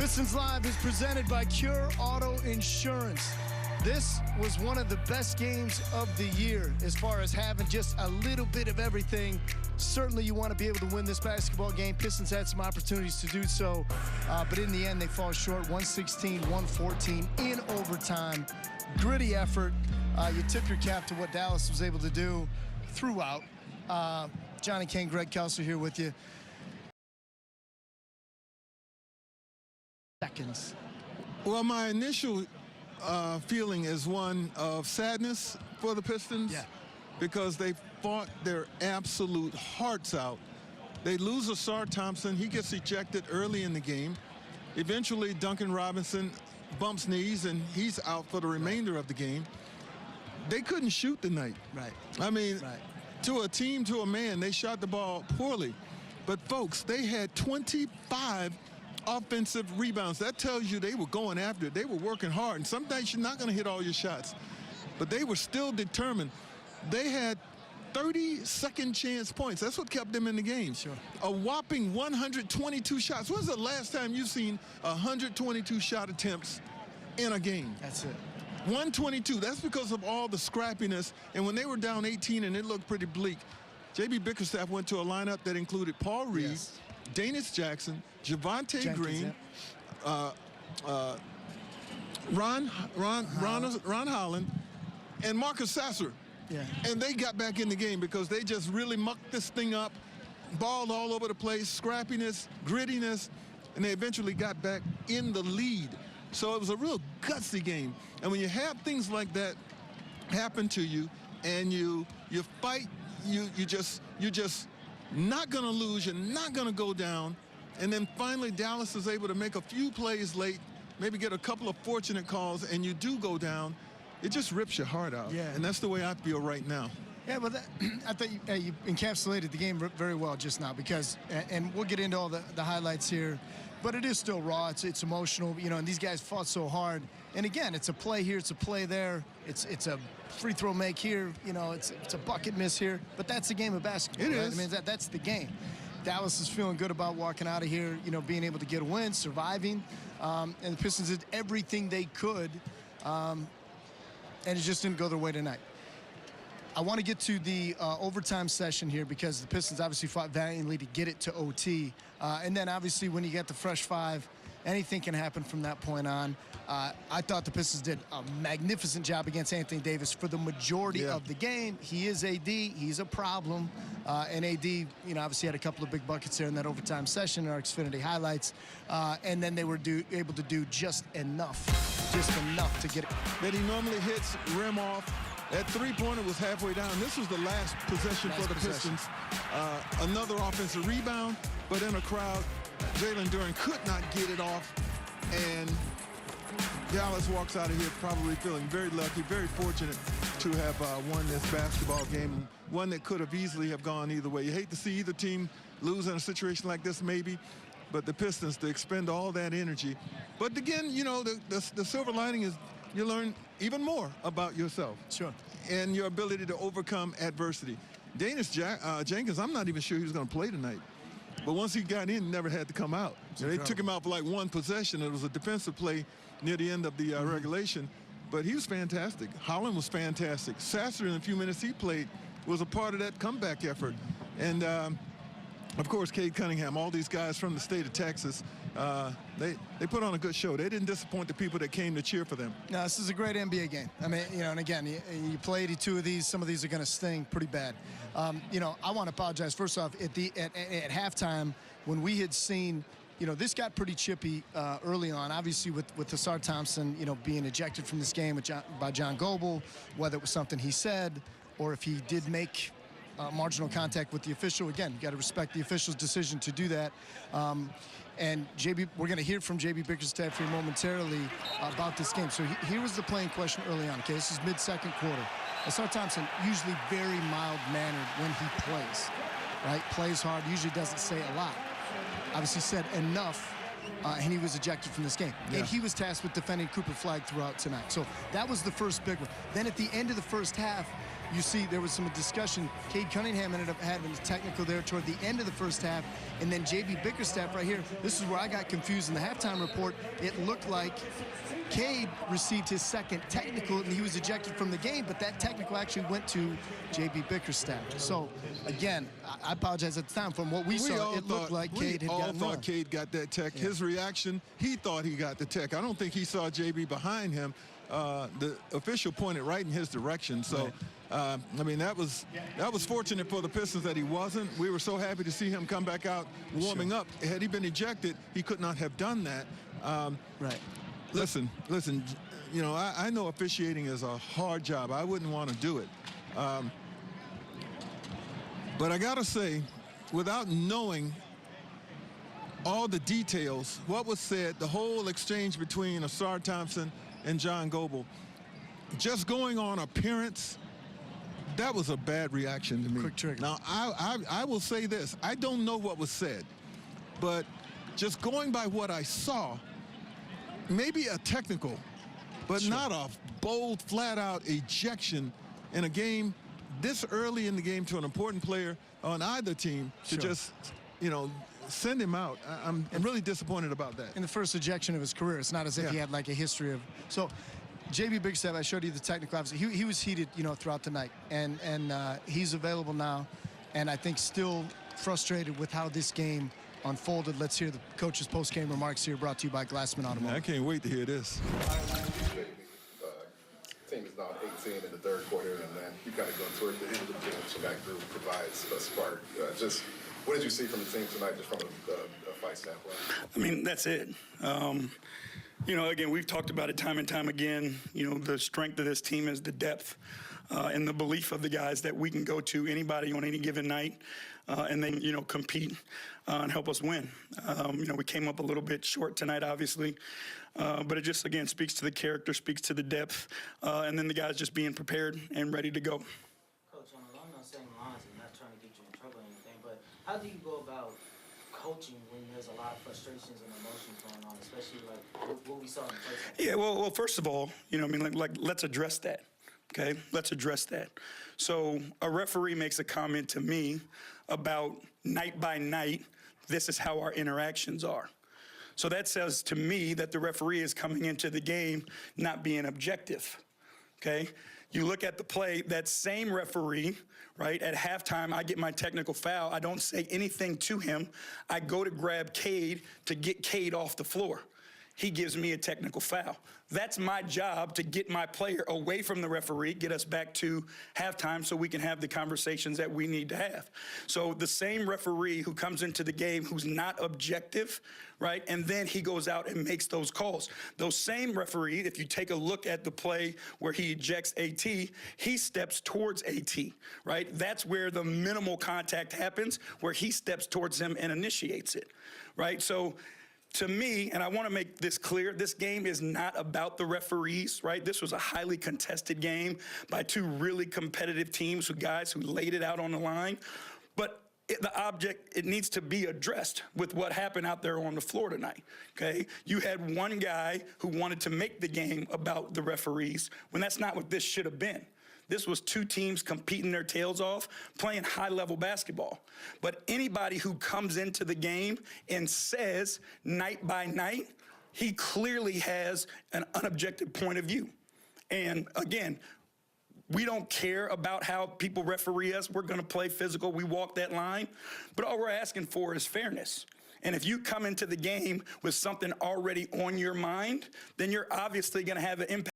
Pistons Live is presented by Cure Auto Insurance. This was one of the best games of the year as far as having just a little bit of everything. Certainly you want to be able to win this basketball game. Pistons had some opportunities to do so, but in the end they fall short, 116-114 in overtime. Gritty effort. You tip your cap to what Dallas was able to do throughout. Johnny Kane, Greg Kelser here with you. Seconds. Well, my initial feeling is one of sadness for the Pistons because they fought their absolute hearts out. They lose Asar Thompson. He gets ejected early in the game. Eventually, Duncan Robinson bumps knees, and he's out for the remainder of the game. They couldn't shoot tonight. Right. I mean, to a team, to a man, they shot the ball poorly. But, folks, they had 25 offensive rebounds. That tells you they were going after it. They were working hard. And some nights you're not going to hit all your shots. But they were still determined. They had 30 second chance points. That's what kept them in the game. Sure. A whopping 122 shots. When's the last time you've seen 122 shot attempts in a game? That's it. 122. That's because of all the scrappiness. And when they were down 18 and it looked pretty bleak, J.B. Bickerstaff went to a lineup that included Paul Reed, Danis Jackson, Javonte Green, Ron Holland, and Marcus Sasser. Yeah. And they got back in the game because they just really mucked this thing up, balled all over the place, scrappiness, grittiness, and they eventually got back in the lead. So it was a real gutsy game. And when you have things like that happen to you and you fight, you're just not going to lose, you're not going to go down. And then finally Dallas is able to make a few plays late, maybe get a couple of fortunate calls, and you do go down. It just rips your heart out. Yeah. And that's the way I feel right now. Yeah, but I thought you encapsulated the game very well just now because, and we'll get into all the highlights here, but it is still raw. It's emotional, you know, and these guys fought so hard. And again, it's a play here, it's a play there, it's a free throw make here, you know, it's a bucket miss here, but that's the game of basketball. It right? is. I mean, that's the game. Dallas is feeling good about walking out of here, you know, being able to get a win, surviving, and the Pistons did everything they could, and it just didn't go their way tonight. I want to get to the overtime session here because the Pistons obviously fought valiantly to get it to OT. And then obviously when you get the fresh five, anything can happen from that point on. I thought the Pistons did a magnificent job against Anthony Davis for the majority of the game. He is AD. He's a problem. And AD, you know, obviously had a couple of big buckets there in that overtime session in our Xfinity highlights. And then they were able to do just enough to get it. That he normally hits rim off. That three-pointer was halfway down. This was the last possession for the Pistons. Another offensive rebound, but in a crowd, Jalen Duren could not get it off. And Dallas walks out of here probably feeling very lucky, very fortunate to have won this basketball game, one that could have easily have gone either way. You hate to see either team lose in a situation like this maybe, but the Pistons, to expend all that energy. But again, you know, the silver lining is you learn even more about yourself. Sure. And your ability to overcome adversity. Danis Jenkins, I'm not even sure he was going to play tonight. But once he got in, he never had to come out. So they took him out for like one possession. It was a defensive play near the end of the regulation. But he was fantastic. Holland was fantastic. Sasser, in the few minutes he played, was a part of that comeback effort. And, of course, Cade Cunningham, all these guys from the state of Texas, they put on a good show. They didn't disappoint the people that came to cheer for them. No, this is a great NBA game. I mean, you know, and again, you play 82 of these. Some of these are going to sting pretty bad. You know, I want to apologize. First off, at halftime, when we had seen, you know, this got pretty chippy early on, obviously with Asar Thompson, you know, being ejected from this game by John Goebel, whether it was something he said or if he did make marginal contact with the official. Again, you got to respect the official's decision to do that. And we're going to hear from J.B. Bickerstaff here momentarily about this game. So here was the playing question early on. Okay, this is mid-second quarter. Asar Thompson, usually very mild-mannered when he plays, right? Plays hard, usually doesn't say a lot. Obviously said enough, and he was ejected from this game. Yeah. And he was tasked with defending Cooper Flagg throughout tonight. So that was the first big one. Then at the end of the first half, you see there was some discussion. Cade Cunningham ended up having a technical there toward the end of the first half, and then J.B. Bickerstaff right here. This is where I got confused in the halftime report. It looked like Cade received his second technical, and he was ejected from the game, but that technical actually went to J.B. Bickerstaff. So, again, I apologize at the time. From what we saw, it looked like Cade had gotten more. Cade got that tech. His reaction, he thought he got the tech. I don't think he saw J.B. behind him. The official pointed right in his direction. So, I mean, that was fortunate for the Pistons that he wasn't. We were so happy to see him come back out warming up. Had he been ejected, he could not have done that. Right. Listen, you know, I know officiating is a hard job. I wouldn't want to do it. But I got to say, without knowing all the details, what was said, the whole exchange between Asar Thompson and John Goble, just going on appearance, that was a bad reaction to me. Quick trigger. Now, I will say this. I don't know what was said, but just going by what I saw, maybe a technical, but not a bold, flat-out ejection in a game this early in the game to an important player on either team to just, you know, send him out. I'm really disappointed about that. In the first ejection of his career, it's not as if he had like a history of. So, J.B. Bickerstaff, I showed you the technical. Obviously, he was heated, you know, throughout the night, and he's available now, and I think still frustrated with how this game unfolded. Let's hear the coach's post-game remarks here, brought to you by Glassman Automotive. I can't wait to hear this. Team is now 18 in the third quarter, and then you kind of go toward the end of the game, so that group provides a spark. Just what did you see from the team tonight, just from a fight standpoint? I mean, that's it. You know, again, we've talked about it time and time again. You know, the strength of this team is the depth and the belief of the guys that we can go to anybody on any given night and then, you know, compete and help us win. You know, we came up a little bit short tonight, obviously, but it just, again, speaks to the character, speaks to the depth, and then the guys just being prepared and ready to go. Coach, along those same lines, and not trying to get you in trouble or anything, but how do you go about coaching when there's a lot of frustrations and emotions going on, especially like what we saw in the first half? Yeah, well, first of all, you know, I mean, like let's address that. Okay, let's address that. So a referee makes a comment to me about night by night, this is how our interactions are. So that says to me that the referee is coming into the game not being objective, okay? You look at the play, that same referee, right, at halftime, I get my technical foul. I don't say anything to him. I go to grab Cade to get Cade off the floor. He gives me a technical foul. That's my job, to get my player away from the referee, get us back to halftime so we can have the conversations that we need to have. So the same referee who comes into the game who's not objective, right, and then he goes out and makes those calls. Those same referee, if you take a look at the play where he ejects AT, he steps towards AT, right? That's where the minimal contact happens, where he steps towards him and initiates it, right? So to me, and I want to make this clear, this game is not about the referees, right? This was a highly contested game by two really competitive teams, guys who laid it out on the line. But the object, it needs to be addressed with what happened out there on the floor tonight, okay? You had one guy who wanted to make the game about the referees when that's not what this should have been. This was two teams competing their tails off, playing high-level basketball. But anybody who comes into the game and says night by night, he clearly has an unobjective point of view. And again, we don't care about how people referee us. We're going to play physical. We walk that line. But all we're asking for is fairness. And if you come into the game with something already on your mind, then you're obviously going to have an impact